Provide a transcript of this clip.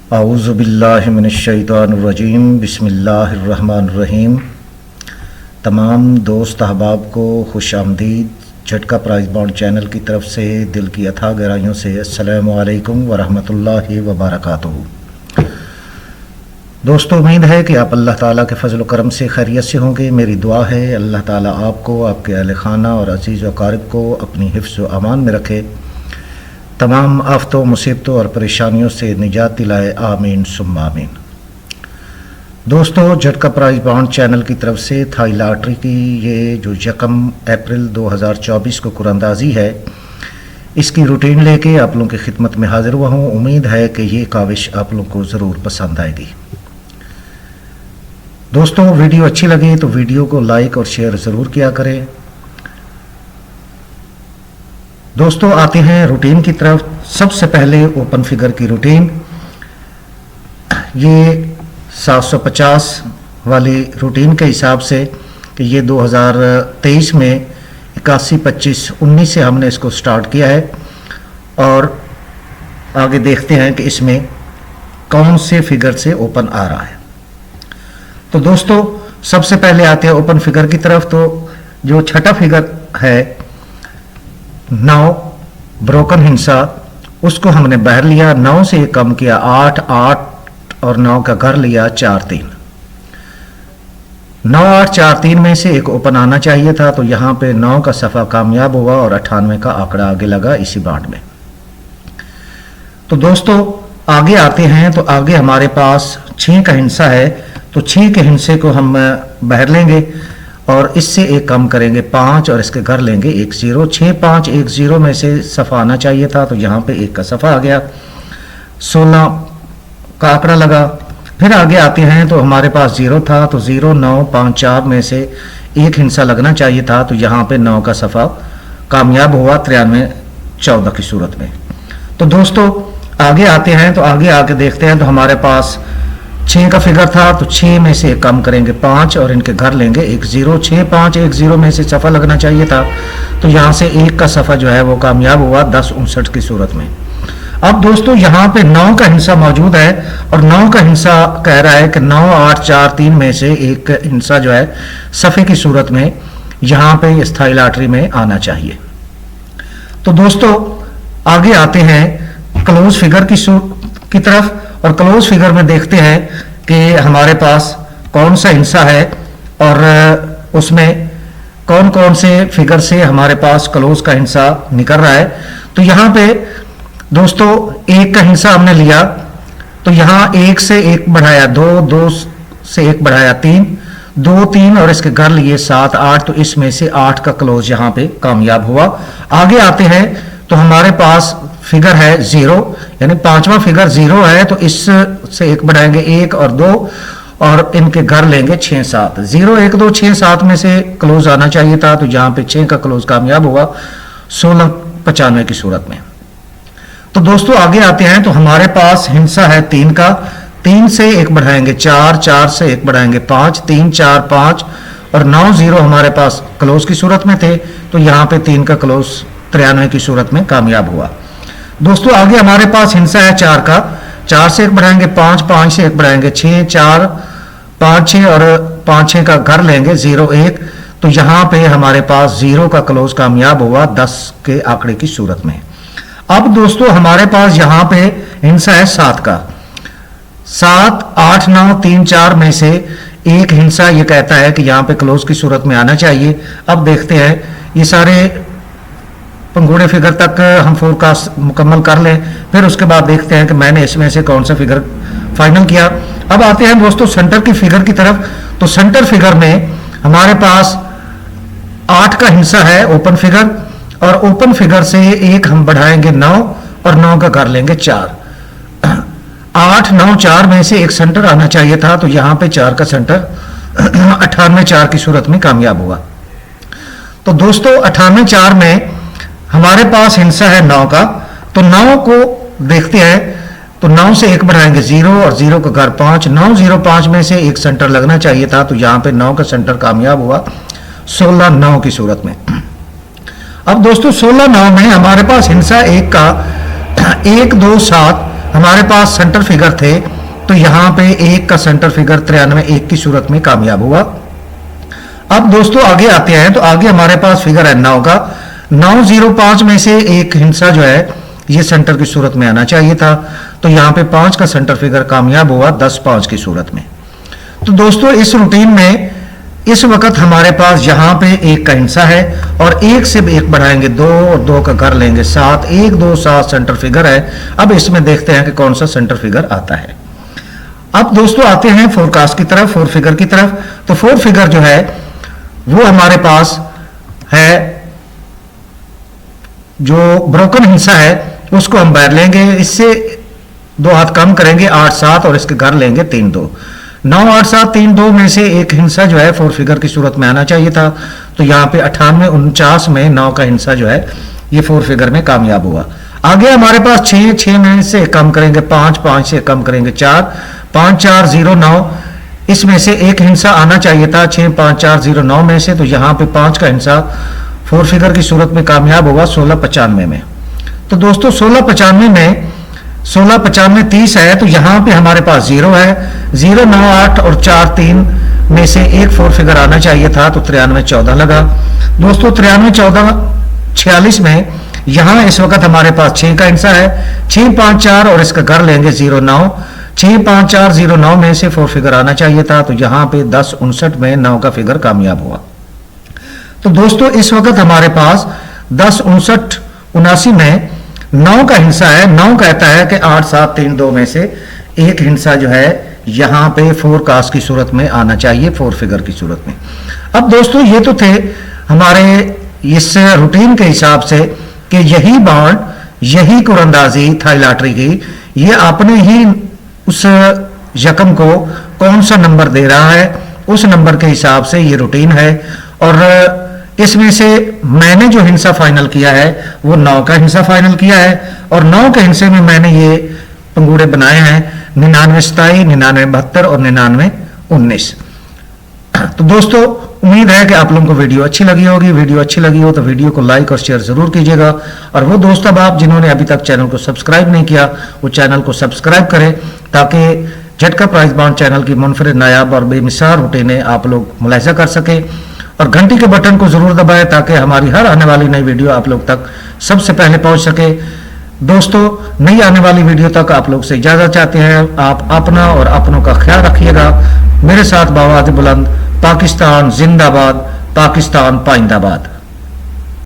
आऊज़ु बिल्लाहि मिनश्शैतानिर्रजीम बिस्मिल्लाहिर्रहमानिर्रहीम। तमाम दोस्त अहबाब को खुश आमदीद। झटका प्राइज़ बॉन्ड चैनल की तरफ से दिल की अथाह गहराइयों से अस्सलामु अलैकुम व रहमतुल्लाहि व बरकातुहू। दोस्तों, उम्मीद है कि आप अल्लाह ताला के फ़ज़ल व करम से खैरियत से होंगे। मेरी दुआ है अल्लाह ताला आपको, आपके अहले खाना और अज़ीज़ व अक़ारिब को अपनी हिफ्ज़ व अमान में रखे, तमाम आफ़तों, मुसीबतों और परेशानियों से निजात दिलाए। आमीन सुम्मा आमीन। दोस्तों, झटका प्राइज़ बॉन्ड चैनल की तरफ से थाई लॉटरी की ये जो 1 अप्रैल 2024 को कुरानंदाज़ी है, इसकी रूटीन लेके आप लोगों की खिदमत में हाज़िर हुआ हूँ। उम्मीद है कि ये काविश आप लोगों को ज़रूर पसंद आएगी। दोस्तों, वीडियो अच्छी लगे तो वीडियो को लाइक और शेयर ज़रूर किया करें। दोस्तों, आते हैं रूटीन की तरफ। सबसे पहले ओपन फिगर की रूटीन, ये 750 वाली रूटीन के हिसाब से कि ये 2023 में 81, 25, 19 से हमने इसको स्टार्ट किया है और आगे देखते हैं कि इसमें कौन से फिगर से ओपन आ रहा है। तो दोस्तों, सबसे पहले आते हैं ओपन फिगर की तरफ। तो जो छठा फिगर है 9 ब्रोकन हिंसा, उसको हमने बाहर लिया, 9 से कम किया 8, 8 और 9 का घर लिया 4, 3। 9, 8, 4, 3 में से एक ओपन आना चाहिए था, तो यहाँ पे 9 का सफ़ा कामयाब हुआ और 98 का आंकड़ा आगे लगा इसी बांड में। तो दोस्तों, आगे आते हैं तो आगे हमारे पास 6 का हिंसा है, तो 6 के हिंसे को हम बाहर लेंगे और इससे एक कम करेंगे 5 और इसके घर लेंगे 1, 0। 6, 5, 1, 0 में से सफ़ा आना चाहिए था, तो यहाँ पे 1 का सफ़ा आ गया, 16 का आंकड़ा लगा। फिर आगे आते हैं तो हमारे पास 0 था, तो 0, 9, 5, 4 में से एक हिंसा लगना चाहिए था, तो यहाँ पे 9 का सफ़ा कामयाब हुआ 93, 14 की सूरत में। तो दोस्तों, आगे आते हैं तो आगे आके देखते हैं तो हमारे पास 6 का फिगर था, तो 6 में से कम करेंगे 5 और इनके घर लेंगे 1, 0। 6, 5, 1, 0 में से सफ़ा लगना चाहिए था, तो यहाँ से 1 का सफ़ा जो है वो कामयाब हुआ 10, 59 की सूरत में। अब दोस्तों, यहाँ पे 9 का हिंसा मौजूद है और 9 का हिंसा कह रहा है कि 9, 8, 4, 3 में से एक हिंसा जो है सफ़े की सूरत में यहाँ पे स्थाई लॉटरी में आना चाहिए। तो दोस्तों, आगे आते हैं क्लोज फिगर की तरफ और क्लोज फिगर में देखते हैं कि हमारे पास कौन सा हिंसा है और उसमें कौन कौन से फिगर से हमारे पास क्लोज का हिंसा निकल रहा है। तो यहाँ पे दोस्तों 1 का हिंसा हमने लिया, तो यहाँ 1 से 1 बढ़ाया 2, 2 से 1 बढ़ाया 3, 2, 3 और इसके घर लिए 7, 8, तो इसमें से 8 का क्लोज यहाँ पे कामयाब हुआ। आगे आते हैं तो हमारे पास फिगर है 0, यानी 5वां फिगर 0 है, तो इससे 1 बढ़ाएंगे 1 और 2 और इनके घर लेंगे 6, 7। 0, 1, 2, 6, 7 में से क्लोज आना चाहिए था, तो यहाँ पे 6 का क्लोज कामयाब हुआ 16, 95 की सूरत में। तो दोस्तों, आगे आते हैं तो हमारे पास हिंसा है 3 का, 3 से 1 बढ़ाएंगे 4, 4 से 1 बढ़ाएंगे 5, 3, 4, 5 और 9, 0 हमारे पास क्लोज की सूरत में थे, तो यहाँ पे 3 का क्लोज 93 की सूरत में कामयाब हुआ। दोस्तों, आगे हमारे पास हिंसा है 4 का, 4 से 1 बढ़ाएंगे 5, 5 से 1 बढ़ाएंगे 6, 4, 5, 6 और 5, 6 का घर लेंगे 0, 1, तो यहाँ पे हमारे पास 0 का क्लोज कामयाब हुआ 10 के आंकड़े की सूरत में। अब दोस्तों, हमारे पास यहाँ पे हिंसा है 7 का, 7, 8, 9, 3, 4 में से एक हिंसा ये कहता है कि यहाँ पे क्लोज की सूरत में आना चाहिए। अब देखते हैं, ये सारे पंगुड़े फिगर तक हम फोरकास्ट मुकम्मल कर लें, फिर उसके बाद देखते हैं कि मैंने इसमें से कौन सा फिगर फाइनल किया। अब आते हैं दोस्तों सेंटर की फिगर की तरफ। तो सेंटर फिगर में हमारे पास 8 का हिंसा है ओपन फिगर और ओपन फिगर से 1 हम बढ़ाएंगे 9 और 9 का घर लेंगे 4। 8, 9, 4 में से एक सेंटर आना चाहिए था, तो यहाँ पे 4 का सेंटर 98, 4 की सूरत में कामयाब हुआ। तो दोस्तों, 98, 4 में हमारे पास हिंसा है 9 का, तो 9 को देखते हैं, तो 9 से 1 बढ़ाएंगे 0 और 0 का घर 5, 9, 0, 5 में से एक सेंटर लगना चाहिए था, तो यहाँ पे 9 का सेंटर कामयाब हुआ 16, 9 की सूरत में। अब दोस्तों 16, 9 में हमारे पास हिंसा 1 का 1, 2, 7 हमारे पास सेंटर फिगर थे, तो यहाँ पे 1 का सेंटर फिगर 93 1 की सूरत में कामयाब हुआ। अब दोस्तों आगे आते हैं, तो आगे हमारे पास फिगर है 9 का। 905 में से एक हिंसा जो है ये सेंटर की सूरत में आना चाहिए था, तो यहाँ पे 5 का सेंटर फिगर कामयाब हुआ 10-5 की सूरत में। तो दोस्तों इस रूटीन में इस वक्त हमारे पास यहाँ पे 1 का हिंसा है और 1 से 1 बढ़ाएंगे 2 और 2 का घर लेंगे 7, 1 2 7 सेंटर फिगर है। अब इसमें देखते हैं कि कौन सा सेंटर फिगर आता है। अब दोस्तों आते हैं फोरकास्ट की तरफ, 4 फिगर की तरफ। तो 4 फिगर जो है वो हमारे पास है, जो ब्रोकन हिंसा है उसको हम बैर लेंगे, इससे 2 हाथ कम करेंगे 8 7 और इसके घर लेंगे 3 2। 9 8 7 3 2 में से एक हिंसा जो है 4 फिगर की सूरत में आना चाहिए था, तो यहाँ पे 98 49 में 9 का हिंसा जो है ये 4 फिगर में कामयाब हुआ। आगे हमारे पास 6 6 में से कम करेंगे 5 5 से कम करेंगे 4 5 4 0 9, इसमें से एक हिंसा आना चाहिए था 6 5 4 0 9 में से, तो यहाँ पे 5 का हिंसा 4 फिगर की सूरत में कामयाब हुआ 1695 में। तो दोस्तों 1695 में 1695 30 है, तो यहाँ पे हमारे पास 0 है, 0 9 8 और 4 3 में से एक 4 फिगर आना चाहिए था, तो 93 14 लगा। दोस्तों 93 14 46 में यहाँ इस वक्त हमारे पास 6 का हिंसा है, 6 5 4 और इसका घर लेंगे 0 9, 6 5 4 0 9 में से 4 फिगर आना चाहिए था, तो यहाँ पे 10 59 में 9 का फिगर कामयाब हुआ। तो दोस्तों इस वक्त हमारे पास 10 59 79 में 9 का हिंसा है। 9 कहता है कि 8 7 3 2 में से एक हिंसा जो है यहाँ पे फोरकास्ट की सूरत में आना चाहिए, 4 फिगर की सूरत में। अब दोस्तों ये तो थे हमारे इस रूटीन के हिसाब से कि यही बाउंड, यही कुरंदाजी थाई लॉटरी की, ये अपने ही उस यकम को कौन सा नंबर दे रहा है उस नंबर के हिसाब से ये रूटीन है। और इसमें से मैंने जो हिंसा फाइनल किया है वो 9 का हिंसा फाइनल किया है, और 9 के हिंसे में मैंने ये पंगूड़े बनाए हैं 99 27 99 72 और 99 19। तो दोस्तों उम्मीद है कि आप लोगों को वीडियो अच्छी लगी होगी। वीडियो अच्छी लगी हो तो वीडियो को लाइक और शेयर जरूर कीजिएगा, और वो दोस्त अब आप जिन्होंने अभी तक चैनल को सब्सक्राइब नहीं किया वो चैनल को सब्सक्राइब करें, ताकि झटका प्राइज बाउंड चैनल की मुनफरिद नायाब और बेमिसाल रूटीनें आप लोग मुलाहिजा कर सकें, और घंटी के बटन को जरूर दबाएं ताकि हमारी हर आने वाली नई वीडियो आप लोग तक सबसे पहले पहुंच सके। दोस्तों नई आने वाली वीडियो तक आप लोग से इजाजत चाहते हैं। आप अपना और अपनों का ख्याल रखिएगा। मेरे साथ बावाज़ बुलंद, पाकिस्तान जिंदाबाद, पाकिस्तान पाइंदाबाद।